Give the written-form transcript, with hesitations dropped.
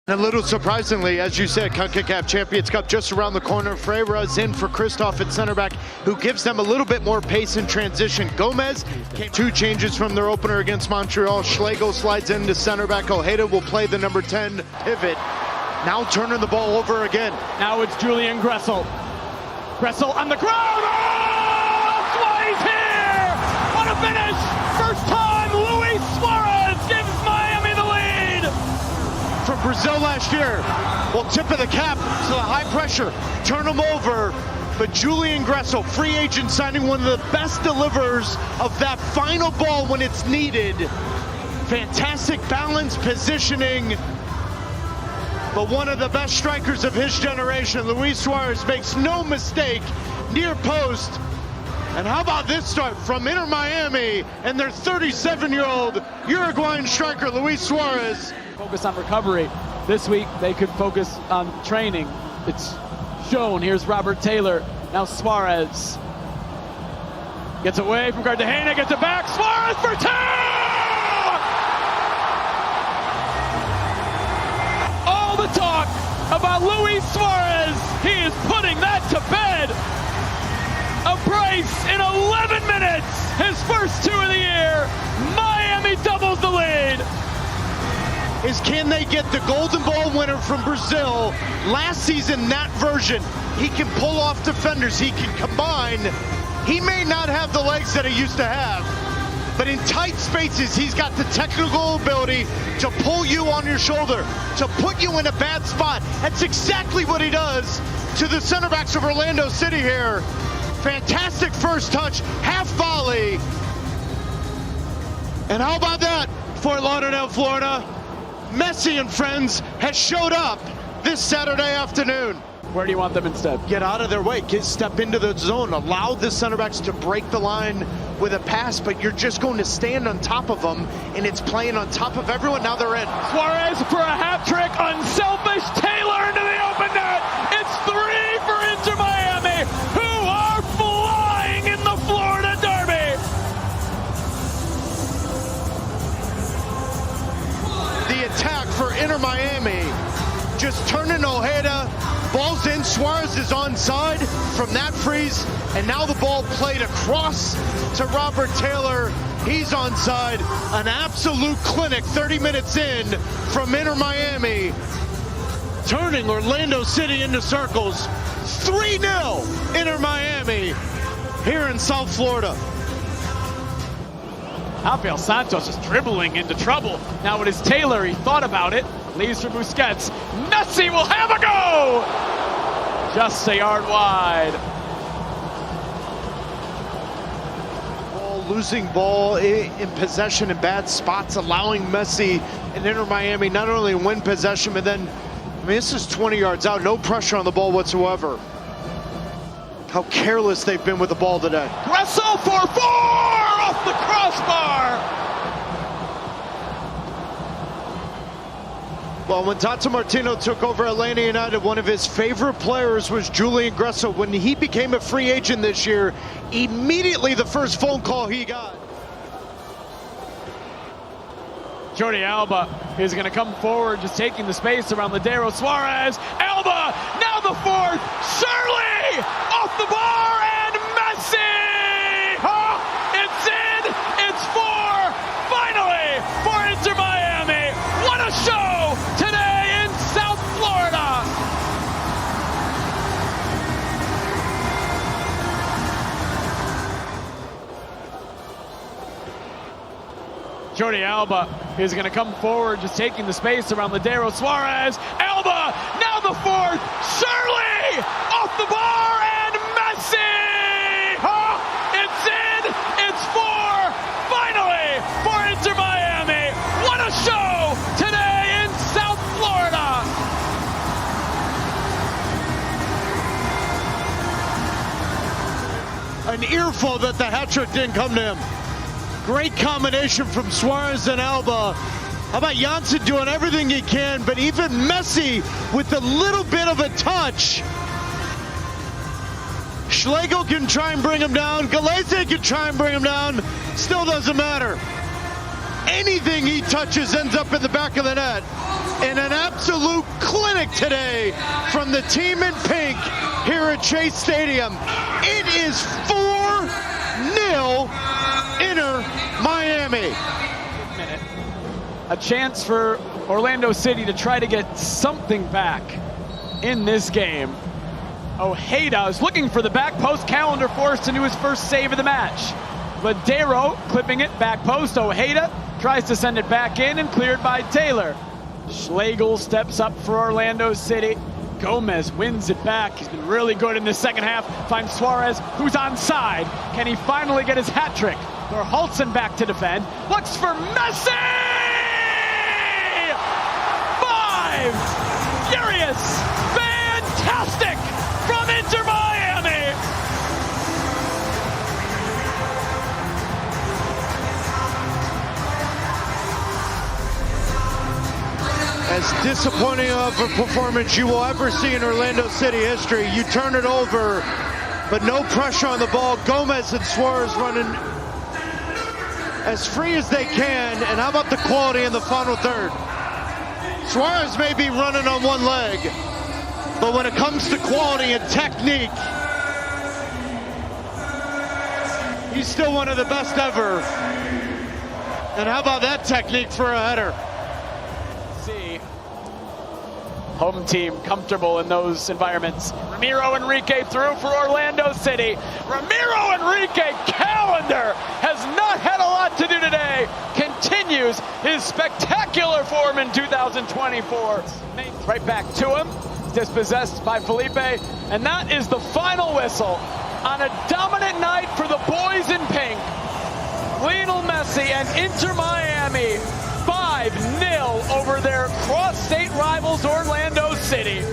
A little surprisingly, as you said, CONCACAF Champions Cup just around the corner. Freire is in for Christoph at center back, who gives them a little bit more pace in transition. Gomez came 2 changes from their opener against Montreal. Schlegel slides into center back. Ojeda will play the number 10 pivot. Now turning the ball over again. Now it's Julian Gressel. Gressel on the ground. Oh, that's why he's here. What a finish. First time Luis Suarez gives Miami the lead. From Brazil last year. Well, tip of the cap to the high pressure. Turn them over. But Julian Gressel, free agent signing, one of the best deliverers of that final ball when it's needed. Fantastic balance, positioning. But one of the best strikers of his generation, Luis Suarez, makes no mistake, near post. And how about this start from Inter Miami and their 37-year-old Uruguayan striker, Luis Suarez. Focus on recovery. This week, they could focus on training. It's shown. Here's Robert Taylor. Now Suarez gets away from Cartagena, gets it back. Suarez for 2! All the talk about Luis Suarez. He is putting that to bed. A brace in 11 minutes. His first 2 of the year. Miami doubles the lead. Can they get the Golden Ball winner from Brazil? Last season, that version, he can pull off defenders, he can combine. He may not have the legs that he used to have, but in tight spaces, he's got the technical ability to pull you on your shoulder, to put you in a bad spot. That's exactly what he does to the center backs of Orlando City here. Fantastic first touch, half volley. And how about that, Fort Lauderdale, Florida? Messi and friends has showed up this Saturday afternoon. Where do you want them instead? Get out of their way, step into the zone, allow the center backs to break the line with a pass, but you're just going to stand on top of them, and it's playing on top of everyone. Now they're in. Suarez for a hat trick, unselfish, Taylor into the open net. It's 3 for Inter Miami, who are flying in the Florida Derby. The attack for Inter Miami, just turning Ojeda, ball's in, Suarez is onside from that freeze, and now the ball played across to Robert Taylor. He's onside. An absolute clinic 30 minutes in from Inter Miami, turning Orlando City into circles. 3-0 Inter Miami here in South Florida. Rafael Santos is dribbling into trouble. Now it is Taylor. He thought about it. Leaves for Busquets. Messi will have a go! Just a yard wide. Losing ball in possession in bad spots, allowing Messi and Inter Miami not only win possession, but then, this is 20 yards out, no pressure on the ball whatsoever. How careless they've been with the ball today. Gressel for 4 off the crossbar. Well, when Tata Martino took over Atlanta United, one of his favorite players was Julian Gressel. When he became a free agent this year, immediately the first phone call he got. Jordi Alba is going to come forward, just taking the space around Ladero. Suarez, Alba, now the 4th, Shirley, off the bar, and Messi! Oh, it's in, it's 4, finally, for Inter Miami. What a show today in South Florida! Jordi Alba is going to come forward, just taking the space around Ladero. Suarez, Alba, now the 4th, Shirley, off the bar, and Messi! Oh, it's in, it's 4, finally, for Inter Miami. What a show today in South Florida! An earful that the hat trick didn't come to him. Great combination from Suarez and Alba. How about Janssen doing everything he can, but even Messi with a little bit of a touch. Schlegel can try and bring him down. Galese can try and bring him down. Still doesn't matter. Anything he touches ends up in the back of the net. And an absolute Classic today from the team in pink here at Chase Stadium. It is 4-0 Inter Miami. A chance for Orlando City to try to get something back in this game. Ojeda is looking for the back post. Callender forced into his first save of the match. Lodeiro clipping it, back post. Ojeda tries to send it back in and cleared by Taylor. Schlegel steps up for Orlando City. Gomez wins it back. He's been really good in the second half. Finds Suarez, who's onside. Can he finally get his hat trick? Thorhaldsen back to defend. Looks for Messi! 5! Furious! Fantastic! From Inter Miami! As disappointing of a performance you will ever see in Orlando City history. You turn it over, but no pressure on the ball. Gomez and Suarez running as free as they can. And how about the quality in the final third? Suarez may be running on one leg, but when it comes to quality and technique, he's still one of the best ever. And how about that technique for a header? See, home team comfortable in those environments. Ramiro Enrique through for Orlando City. Ramiro Enrique, Callender has not had a lot to do today. Continues his spectacular form in 2024. Right back to him. Dispossessed by Felipe. And that is the final whistle on a dominant night for the boys in pink. Lionel Messi and Inter Miami 5-0 over their cross-state rivals Orlando City.